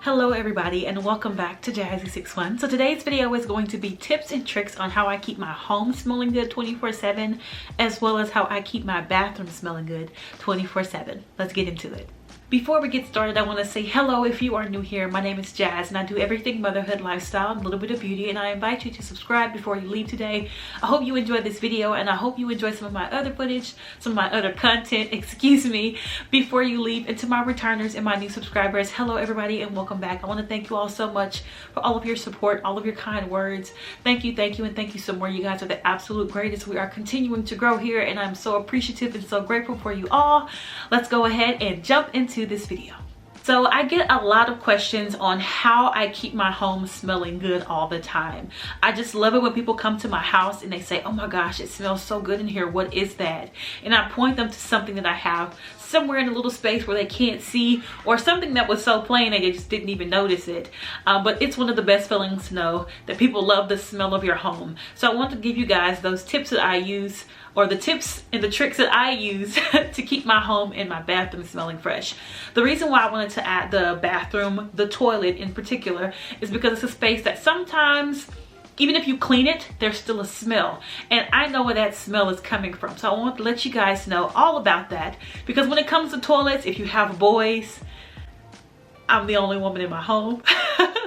Hello everybody and welcome back to Jazzy61. So today's video is going to be tips and tricks on how I keep my home smelling good 24/7 as well as how I keep my bathroom smelling good 24/7. Let's get into it. Before we get started, I want to say hello if you are new here. My name is Jazz and I do everything motherhood, lifestyle, and a little bit of beauty, and I invite you to subscribe before you leave today. I hope you enjoyed this video and I hope you enjoy some of my other footage, some of my other content, excuse me, before you leave. And to my returners and my new subscribers, hello everybody and welcome back. I want to thank you all so much for all of your support, all of your kind words. Thank you, and thank you so much. You guys are the absolute greatest. We are continuing to grow here and I'm so appreciative and so grateful for you all. Let's go ahead and jump into this video. So I get a lot of questions on how I keep my home smelling good all the time. I just love it when people come to my house and they say, oh my gosh, it smells so good in here. What is that? And I point them to something that I have somewhere in a little space where they can't see, or something that was so plain they just didn't even notice it. But it's one of the best feelings to know that people love the smell of your home. So I want to give you guys those tips that I use, or the tips and the tricks that I use to keep my home and my bathroom smelling fresh. The reason why I wanted to add the bathroom, the toilet in particular, is because it's a space that sometimes, even if you clean it, there's still a smell. And I know where that smell is coming from. So I want to let you guys know all about that. Because when it comes to toilets, if you have boys, I'm the only woman in my home.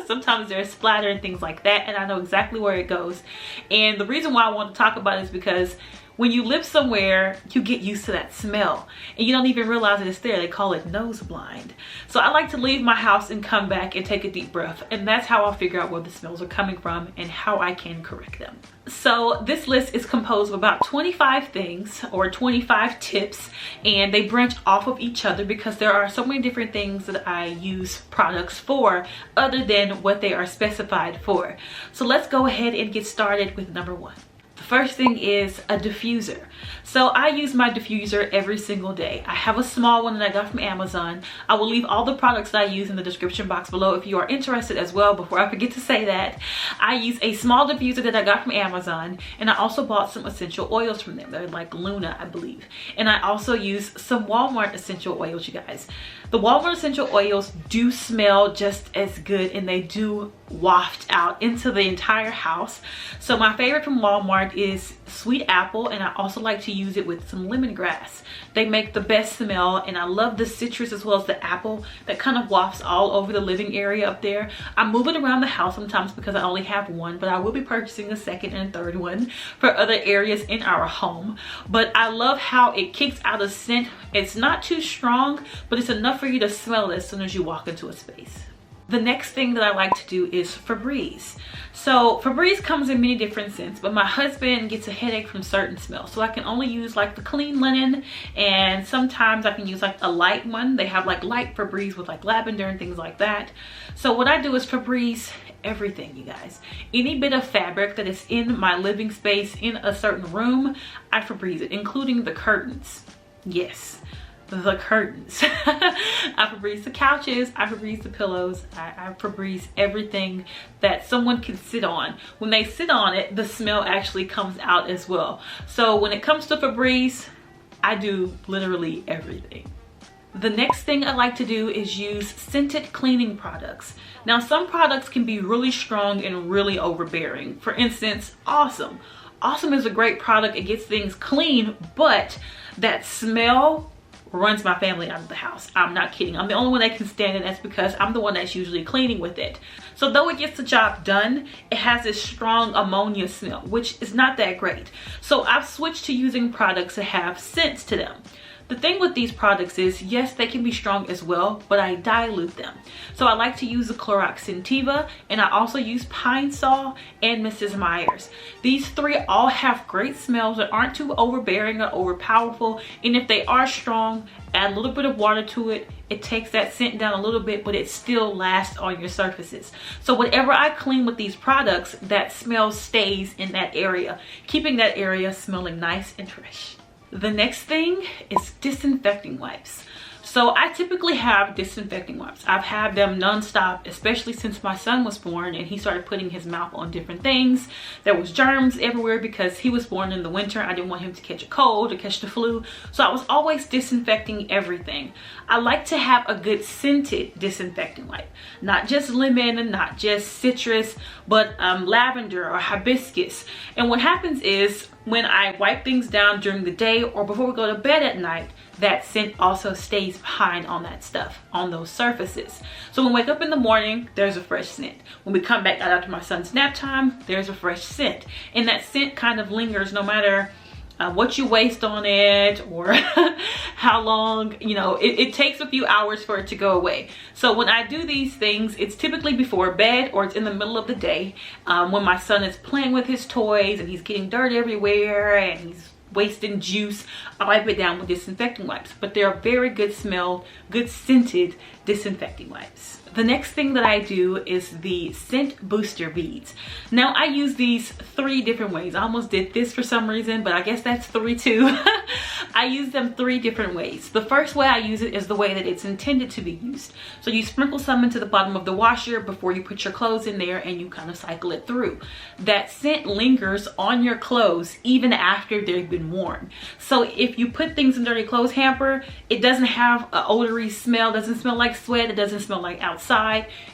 Sometimes there's splatter and things like that, and I know exactly where it goes. And the reason why I want to talk about it is because when you live somewhere, you get used to that smell and you don't even realize that it's there. They call it nose blind. So I like to leave my house and come back and take a deep breath, and that's how I'll figure out where the smells are coming from and how I can correct them. So this list is composed of about 25 things or 25 tips, and they branch off of each other because there are so many different things that I use products for other than what they are specified for. So let's go ahead and get started with number one. The first thing is a diffuser. So I use my diffuser every single day. I have a small one that I got from Amazon. I will leave all the products that I use in the description box below if you are interested as well. Before I forget to say that, I use a small diffuser that I got from Amazon, and I also bought some essential oils from them. They're like Luna, I believe. And I also use some Walmart essential oils, you guys. The Walmart essential oils do smell just as good, and they do waft out into the entire house. So my favorite from Walmart is sweet apple, and I also like to use it with some lemongrass. They make the best smell, and I love the citrus as well as the apple that kind of wafts all over the living area up there. I'm moving around the house sometimes because I only have one, but I will be purchasing a second and third one for other areas in our home. But I love how it kicks out a scent. It's not too strong, but it's enough for you to smell it as soon as you walk into a space. The next thing that I like to do is Febreze. So Febreze comes in many different scents, but my husband gets a headache from certain smells. So I can only use like the clean linen, and sometimes I can use like a light one. They have like light Febreze with like lavender and things like that. So what I do is Febreze everything, you guys. Any bit of fabric that is in my living space in a certain room, I Febreze it, including the curtains. Yes, the curtains. I Febreze the couches, I Febreze the pillows, I Febreze everything that someone can sit on. When they sit on it, the smell actually comes out as well. So when it comes to Febreze, I do literally everything. The next thing I like to do is use scented cleaning products. Now some products can be really strong and really overbearing. For instance, Awesome. Awesome is a great product. It gets things clean, but that smell runs my family out of the house. I'm not kidding. I'm the only one that can stand it. That's because I'm the one that's usually cleaning with it. So though it gets the job done, it has this strong ammonia smell, which is not that great. So I've switched to using products that have scents to them. The thing with these products is, yes, they can be strong as well, but I dilute them. So I like to use the Clorox Scentiva, and I also use Pine Sol and Mrs. Meyer's. These three all have great smells that aren't too overbearing or overpowerful, and if they are strong, add a little bit of water to it. It takes that scent down a little bit, but it still lasts on your surfaces. So whatever I clean with these products, that smell stays in that area, keeping that area smelling nice and fresh. The next thing is disinfecting wipes. So I typically have disinfecting wipes. I've had them nonstop, especially since my son was born and he started putting his mouth on different things. There was germs everywhere because he was born in the winter. I didn't want him to catch a cold or catch the flu. So I was always disinfecting everything. I like to have a good scented disinfecting wipe. Not just lemon and not just citrus, but lavender or hibiscus. And what happens is when I wipe things down during the day or before we go to bed at night, that scent also stays behind on that stuff, on those surfaces. So when we wake up in the morning, there's a fresh scent. When we come back out after my son's nap time, there's a fresh scent. And that scent kind of lingers no matter what you waste on it or how long, you know, it takes a few hours for it to go away. So when I do these things, it's typically before bed or it's in the middle of the day when my son is playing with his toys and he's getting dirt everywhere and he's wasting juice. I wipe it down with disinfecting wipes, but they're a very good smell, good scented disinfecting wipes. The next thing that I do is the scent booster beads. Now I use these 3 different ways. I almost did this for some reason, but I guess that's 3 too. I use them 3 different ways. The first way I use it is the way that it's intended to be used. So you sprinkle some into the bottom of the washer before you put your clothes in there and you kind of cycle it through. That scent lingers on your clothes even after they've been worn. So if you put things in dirty clothes hamper, it doesn't have an odory smell, doesn't smell like sweat, it doesn't smell like outside.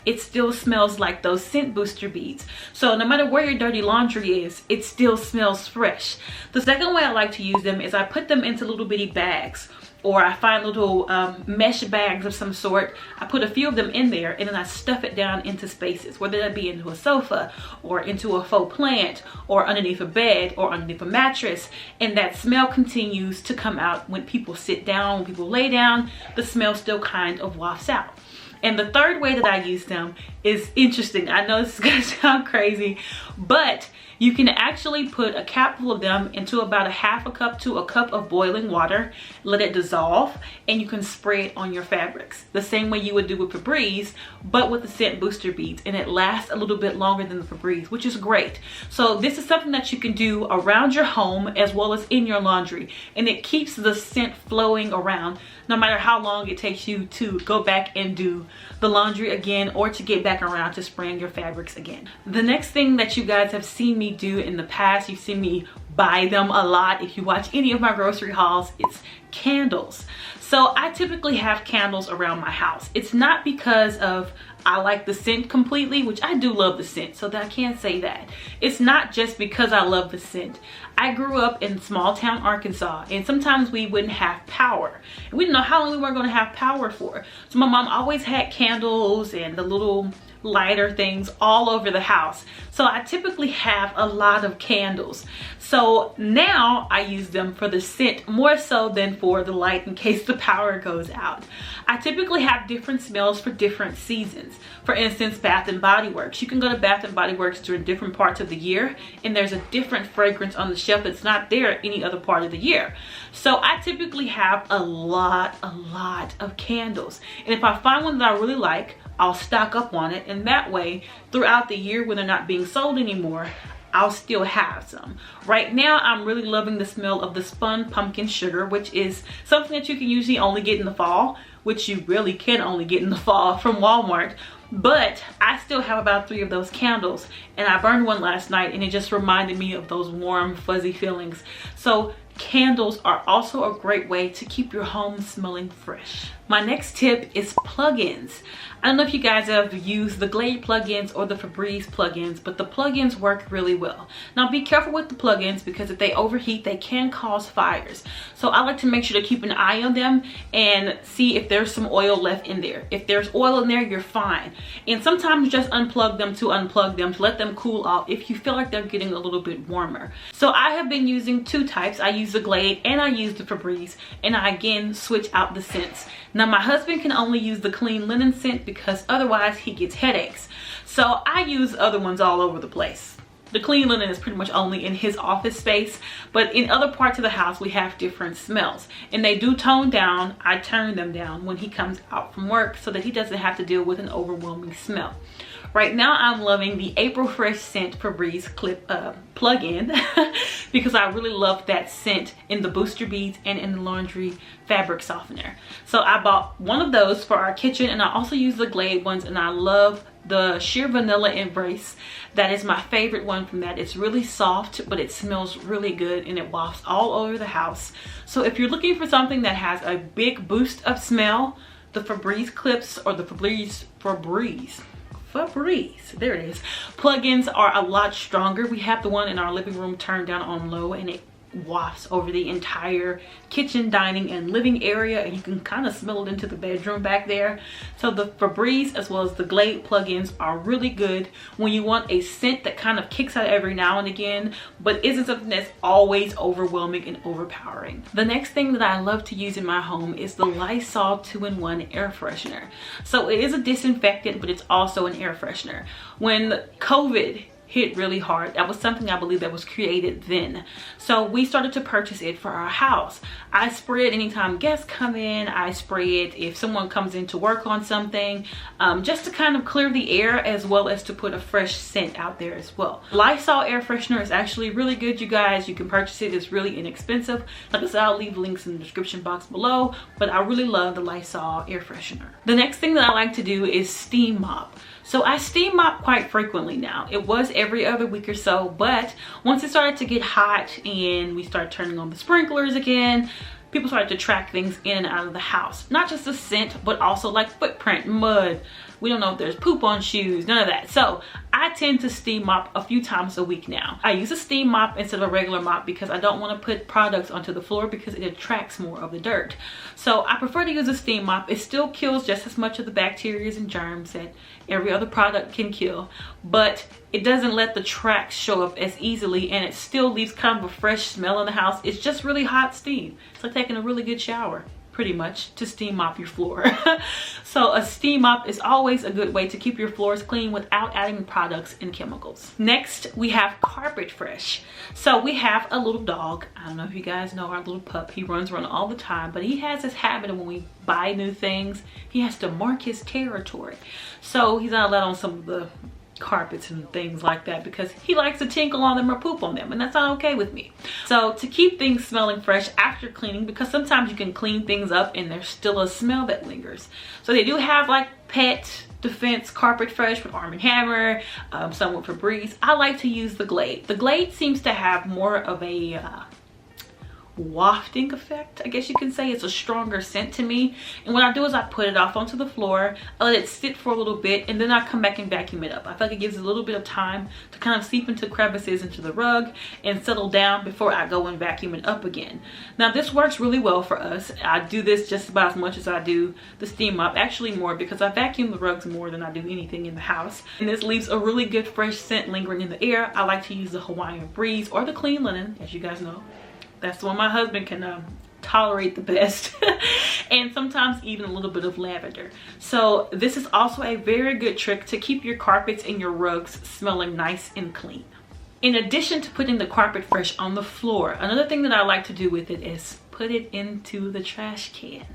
It still smells like those scent booster beads. So no matter where your dirty laundry is, it still smells fresh. The second way I like to use them is I put them into little bitty bags, or I find little mesh bags of some sort. I put a few of them in there and then I stuff it down into spaces, whether that be into a sofa or into a faux plant or underneath a bed or underneath a mattress. And that smell continues to come out when people sit down, when people lay down, the smell still kind of wafts out. And the third way that I use them is interesting. I know this is gonna sound crazy, but you can actually put a capful of them into about 1/2 cup to a cup of boiling water, let it dissolve, and you can spray it on your fabrics. The same way you would do with Febreze, but with the scent booster beads, and it lasts a little bit longer than the Febreze, which is great. So this is something that you can do around your home as well as in your laundry, and it keeps the scent flowing around no matter how long it takes you to go back and do the laundry again or to get back around to spraying your fabrics again. The next thing that you guys have seen me do in the past, you've seen me buy them a lot. If you watch any of my grocery hauls, it's candles. So I typically have candles around my house. It's not because of I like the scent completely, which I do love the scent, so that I can't say that. It's not just because I love the scent. I grew up in small town Arkansas, and sometimes we wouldn't have power. And we didn't know how long we were going to have power for. So my mom always had candles and the little lighter things all over the house. So I typically have a lot of candles. So now I use them for the scent more so than for the light in case the power goes out. I typically have different smells for different seasons. For instance, Bath and Body Works. You can go to Bath and Body Works during different parts of the year and there's a different fragrance on the shelf that's not there any other part of the year. So I typically have a lot of candles. And if I find one that I really like, I'll stock up on it, and that way throughout the year when they're not being sold anymore, I'll still have some. Right now I'm really loving the smell of the spun pumpkin sugar, which is something that you can usually only get in the fall, which you really can only get in the fall from Walmart. But I still have about 3 of those candles, and I burned one last night and it just reminded me of those warm fuzzy feelings. So candles are also a great way to keep your home smelling fresh. My next tip is plugins. I don't know if you guys have used the Glade plugins or the Febreze plugins, but the plugins work really well. Now be careful with the plugins because if they overheat, they can cause fires. So I like to make sure to keep an eye on them and see if there's some oil left in there. If there's oil in there, you're fine. And sometimes just unplug them to let them cool off if you feel like they're getting a little bit warmer. So I have been using 2 types. I use the Glade and I use the Febreze, and I again switch out the scents. Now my husband can only use the clean linen scent because otherwise he gets headaches. So I use other ones all over the place. The clean linen is pretty much only in his office space, but in other parts of the house we have different smells, and they do tone down. I turn them down when he comes out from work so that he doesn't have to deal with an overwhelming smell. Right now I'm loving the April Fresh scent Febreze clip plug-in because I really love that scent in the booster beads and in the laundry fabric softener. So I bought one of those for our kitchen, and I also use the Glade ones, and I love the sheer vanilla embrace. That is my favorite one from that. It's really soft, but it smells really good, and it wafts all over the house. So if you're looking for something that has a big boost of smell, the Febreze clips or the Febreze, there it is, plugins are a lot stronger. We have the one in our living room turned down on low, and it wafts over the entire kitchen, dining, and living area, and you can kind of smell it into the bedroom back there. So the Febreze as well as the Glade plugins are really good when you want a scent that kind of kicks out every now and again, but isn't something that's always overwhelming and overpowering. The next thing that I love to use in my home is the Lysol 2-in-1 air freshener. So it is a disinfectant, but it's also an air freshener. When COVID hit really hard, that was something I believe that was created then. So we started to purchase it for our house. I spray it anytime guests come in. I spray it if someone comes in to work on something, just to kind of clear the air as well as to put a fresh scent out there as well. Lysol air freshener is actually really good, you guys. You can purchase it. It's really inexpensive. Like I said, I'll leave links in the description box below, but I really love the Lysol air freshener. The next thing that I like to do is steam mop. So I steam mop quite frequently now. It was every other week or so, but once it started to get hot and we started turning on the sprinklers again, people started to track things in and out of the house. Not just the scent, but also like footprint, mud. We don't know if there's poop on shoes, none of that. So I tend to steam mop a few times a week now. I use a steam mop instead of a regular mop because I don't want to put products onto the floor because it attracts more of the dirt. So I prefer to use a steam mop. It still kills just as much of the bacteria and germs that every other product can kill, but it doesn't let the tracks show up as easily, and it still leaves kind of a fresh smell in the house. It's just really hot steam. It's like taking a really good shower, pretty much, to steam mop your floor. So a steam mop is always a good way to keep your floors clean without adding products and chemicals. Next, we have Carpet Fresh. So we have a little dog. I don't know if you guys know our little pup. He runs around all the time, but he has this habit of when we buy new things, he has to mark his territory. So he's not allowed on some of the carpets and things like that because he likes to tinkle on them or poop on them, and that's not okay with me. So to keep things smelling fresh after cleaning, because sometimes you can clean things up and there's still a smell that lingers. So they do have like Pet Defense Carpet Fresh with Arm & Hammer, some with Febreze. I like to use the Glade. The Glade seems to have more of a wafting effect, I guess you can say. It's a stronger scent to me, and what I do is I put it off onto the floor, I let it sit for a little bit, and then I come back and vacuum it up. I feel like it gives a little bit of time to kind of seep into crevices into the rug and settle down before I go and vacuum it up again. Now this works really well for us. I do this just about as much as I do the steam mop, actually more, because I vacuum the rugs more than I do anything in the house, and this leaves a really good fresh scent lingering in the air. I like to use the Hawaiian Breeze or the Clean Linen, as you guys know. That's the one my husband can tolerate the best. And sometimes even a little bit of lavender. So this is also a very good trick to keep your carpets and your rugs smelling nice and clean. In addition to putting the Carpet Fresh on the floor, another thing that I like to do with it is put it into the trash can.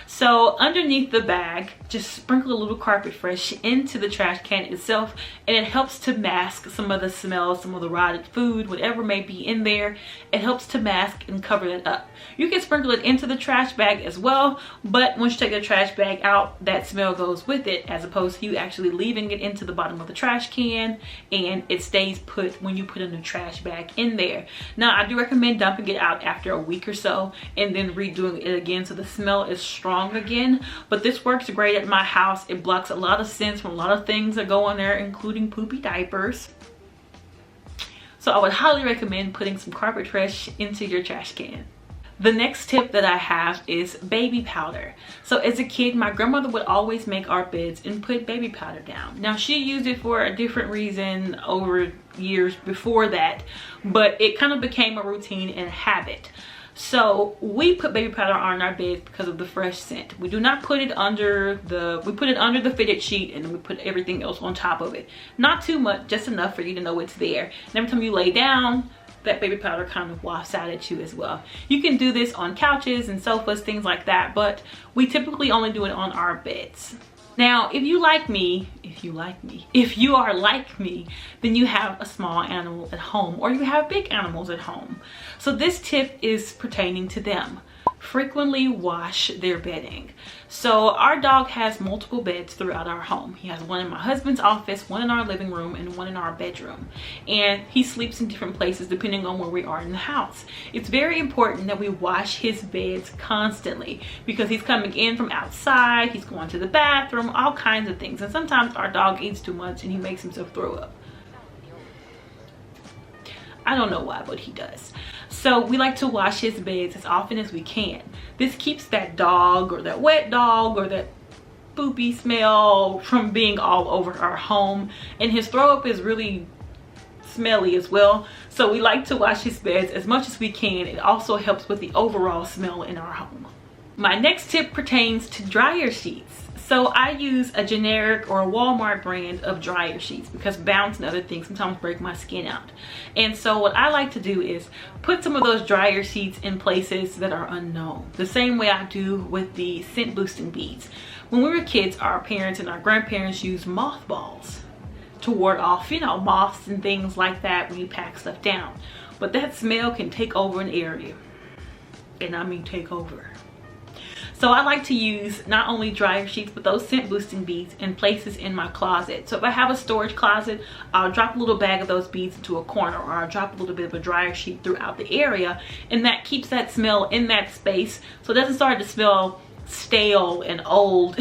So underneath the bag, just sprinkle a little Carpet Fresh into the trash can itself, and it helps to mask some of the smells, some of the rotted food, whatever may be in there. It helps to mask and cover it up. You can sprinkle it into the trash bag as well, but once you take the trash bag out, that smell goes with it, as opposed to you actually leaving it into the bottom of the trash can and it stays put when you put a new trash bag in there. Now I do recommend dumping it out after a week or so and then redoing it again so the smell is strong again, but this works great at my house. It blocks a lot of scents from a lot of things that go on there, including poopy diapers. So I would highly recommend putting some Carpet Fresh into your trash can. The next tip that I have is baby powder. So as a kid, my grandmother would always make our beds and put baby powder down. Now she used it for a different reason over years before that, but it kind of became a routine and a habit. So we put baby powder on our beds because of the fresh scent. We do not put it under we put it under the fitted sheet, and we put everything else on top of it. Not too much, just enough for you to know it's there. And every time you lay down, that baby powder kind of wafts out at you as well. You can do this on couches and sofas, things like that, but we typically only do it on our beds. Now, if you are like me, then you have a small animal at home or you have big animals at home. So this tip is pertaining to them. Frequently wash their bedding. So our dog has multiple beds throughout our home. He has one in my husband's office, one in our living room, and one in our bedroom. And he sleeps in different places depending on where we are in the house. It's very important that we wash his beds constantly because he's coming in from outside, he's going to the bathroom, all kinds of things. And sometimes our dog eats too much and he makes himself throw up. I don't know why, but he does. So we like to wash his beds as often as we can. This keeps that dog or that wet dog or that poopy smell from being all over our home. And his throw up is really smelly as well. So we like to wash his beds as much as we can. It also helps with the overall smell in our home. My next tip pertains to dryer sheets. So I use a generic or a Walmart brand of dryer sheets because bounce and other things sometimes break my skin out. And so what I like to do is put some of those dryer sheets in places that are unknown. The same way I do with the scent boosting beads. When we were kids, our parents and our grandparents used mothballs to ward off, you know, moths and things like that when you pack stuff down. But that smell can take over an area. And I mean take over. So I like to use not only dryer sheets, but those scent boosting beads in places in my closet. So if I have a storage closet, I'll drop a little bag of those beads into a corner, or I'll drop a little bit of a dryer sheet throughout the area, and that keeps that smell in that space so it doesn't start to smell stale and old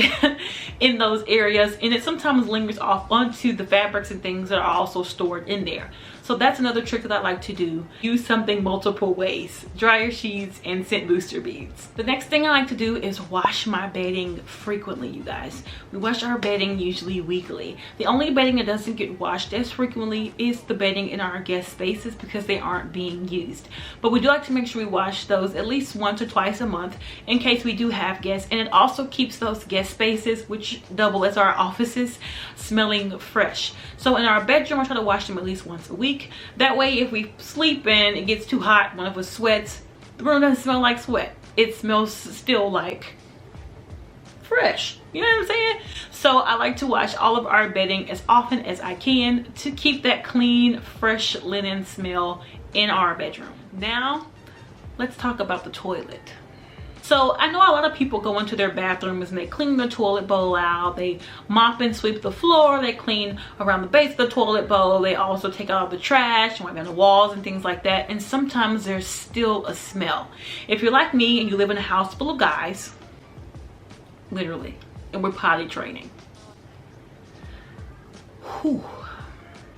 in those areas, and it sometimes lingers off onto the fabrics and things that are also stored in there. So that's another trick that I like to do. Use something multiple ways. Dryer sheets and scent booster beads. The next thing I like to do is wash my bedding frequently, you guys. We wash our bedding usually weekly. The only bedding that doesn't get washed as frequently is the bedding in our guest spaces because they aren't being used. But we do like to make sure we wash those at least once or twice a month in case we do have guests. And it also keeps those guest spaces, which double as our offices, smelling fresh. So in our bedroom, I try to wash them at least once a week. That way, if we sleep and it gets too hot, one of us sweats, the room doesn't smell like sweat. It smells still like fresh. You know what I'm saying? So I like to wash all of our bedding as often as I can to keep that clean, fresh linen smell in our bedroom. Now, let's talk about the toilet. So I know a lot of people go into their bathrooms and they clean the toilet bowl out, they mop and sweep the floor, they clean around the base of the toilet bowl, they also take out all the trash and wipe down the walls and things like that, and sometimes there's still a smell. If you're like me and you live in a house full of guys, literally, and we're potty training, whew,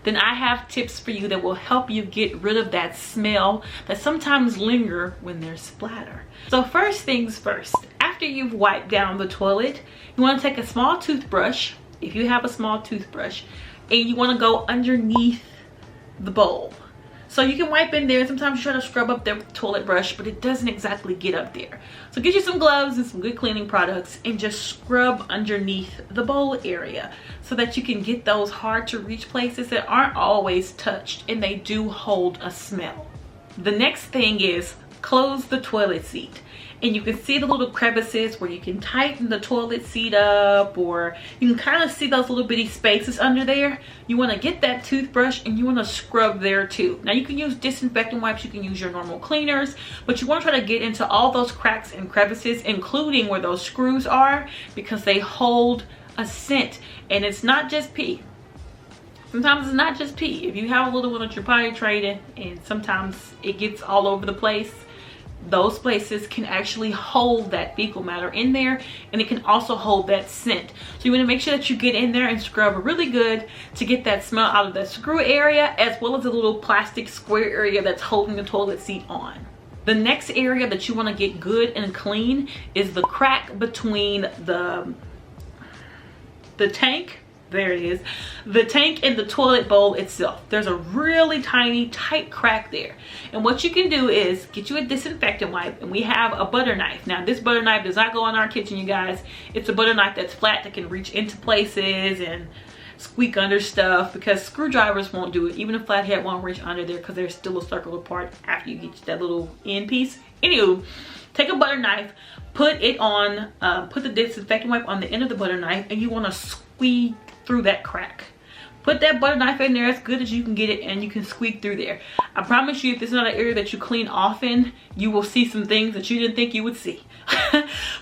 then I have tips for you that will help you get rid of that smell that sometimes linger when there's splatter. So first things first, after you've wiped down the toilet, you want to take a small toothbrush, if you have a small toothbrush, and you want to go underneath the bowl. So you can wipe in there. Sometimes you try to scrub up there with the toilet brush, but it doesn't exactly get up there. So get you some gloves and some good cleaning products and just scrub underneath the bowl area so that you can get those hard to reach places that aren't always touched and they do hold a smell. The next thing is close the toilet seat. And you can see the little crevices where you can tighten the toilet seat up, or you can kind of see those little bitty spaces under there. You want to get that toothbrush and you want to scrub there too. Now you can use disinfectant wipes, you can use your normal cleaners, but you want to try to get into all those cracks and crevices, including where those screws are, because they hold a scent. And it's not just pee. Sometimes it's not just pee. If you have a little one that you're potty training and sometimes it gets all over the place, those places can actually hold that fecal matter in there, and it can also hold that scent. So you want to make sure that you get in there and scrub really good to get that smell out of the screw area, as well as the little plastic square area that's holding the toilet seat on. The next area that you want to get good and clean is the crack between the tank. There it is, the tank and the toilet bowl itself. There's a really tiny tight crack there, and what you can do is get you a disinfectant wipe, and we have a butter knife. Now this butter knife does not go in our kitchen, you guys. It's a butter knife that's flat that can reach into places and squeak under stuff, because screwdrivers won't do it. Even a flathead won't reach under there because there's still a circular part after you get that little end piece. Anywho, take a butter knife, put it on, put the disinfectant wipe on the end of the butter knife, and you want to squeeze through that crack. Put that butter knife in there as good as you can get it, and you can squeak through there. I promise you, if this is not an area that you clean often, you will see some things that you didn't think you would see.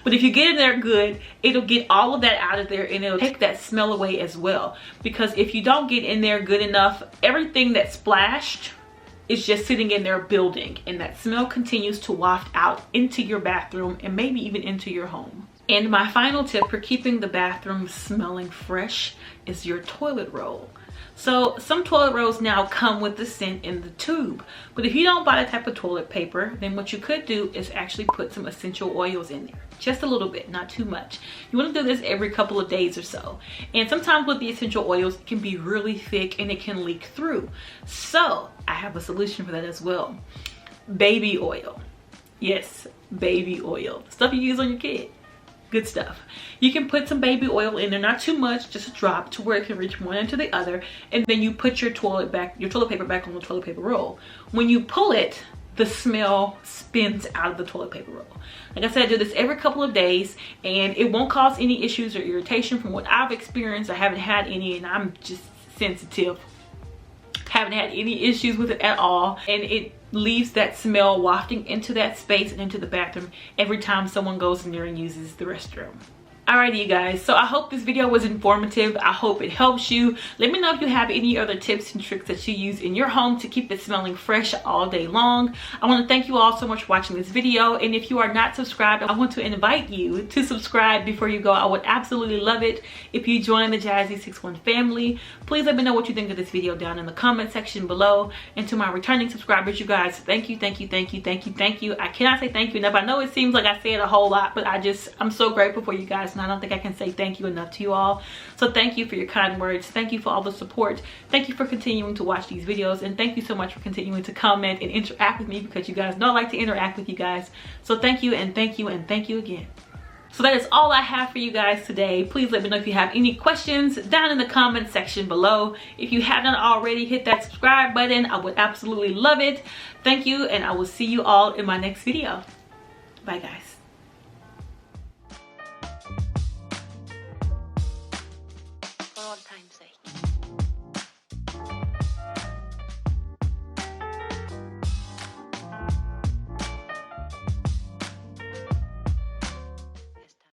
But if you get in there good, it'll get all of that out of there, and it'll take that smell away as well. Because if you don't get in there good enough, everything that splashed is just sitting in there building, and that smell continues to waft out into your bathroom and maybe even into your home. And my final tip for keeping the bathroom smelling fresh is your toilet roll. So some toilet rolls now come with the scent in the tube, but if you don't buy that type of toilet paper, then what you could do is actually put some essential oils in there. Just a little bit, not too much. You want to do this every couple of days or so. And sometimes with the essential oils, it can be really thick and it can leak through. So I have a solution for that as well. Baby oil. Yes, baby oil. Stuff you use on your kid. Good stuff. You can put some baby oil in there, not too much, just a drop, to where it can reach one end to the other, and then you put your toilet paper back on the toilet paper roll. When you pull it, the smell spins out of the toilet paper roll. Like I said, I do this every couple of days, and it won't cause any issues or irritation. From what I've experienced, I haven't had any, and I'm just sensitive. Haven't had any issues with it at all, and it leaves that smell wafting into that space and into the bathroom every time someone goes in there and uses the restroom. Alrighty, you guys, so I hope this video was informative. I hope it helps you. Let me know if you have any other tips and tricks that you use in your home to keep it smelling fresh all day long. I want to thank you all so much for watching this video, and if you are not subscribed, I want to invite you to subscribe before you go. I would absolutely love it if you join the Jazzy61 family. Please let me know what you think of this video down in the comment section below. And to my returning subscribers, you guys, thank you, thank you, thank you, thank you, thank you. I cannot say thank you enough. I know it seems like I say it a whole lot, but I'm so grateful for you guys. I don't think I can say thank you enough to you all. So thank you for your kind words. Thank you for all the support. Thank you for continuing to watch these videos, and thank you so much for continuing to comment and interact with me, because you guys know I like to interact with you guys. So thank you, and thank you, and thank you again. So that is all I have for you guys today. Please let me know if you have any questions down in the comment section below. If you haven't already, hit that subscribe button. I would absolutely love it. Thank you, and I will see you all in my next video. Bye, guys.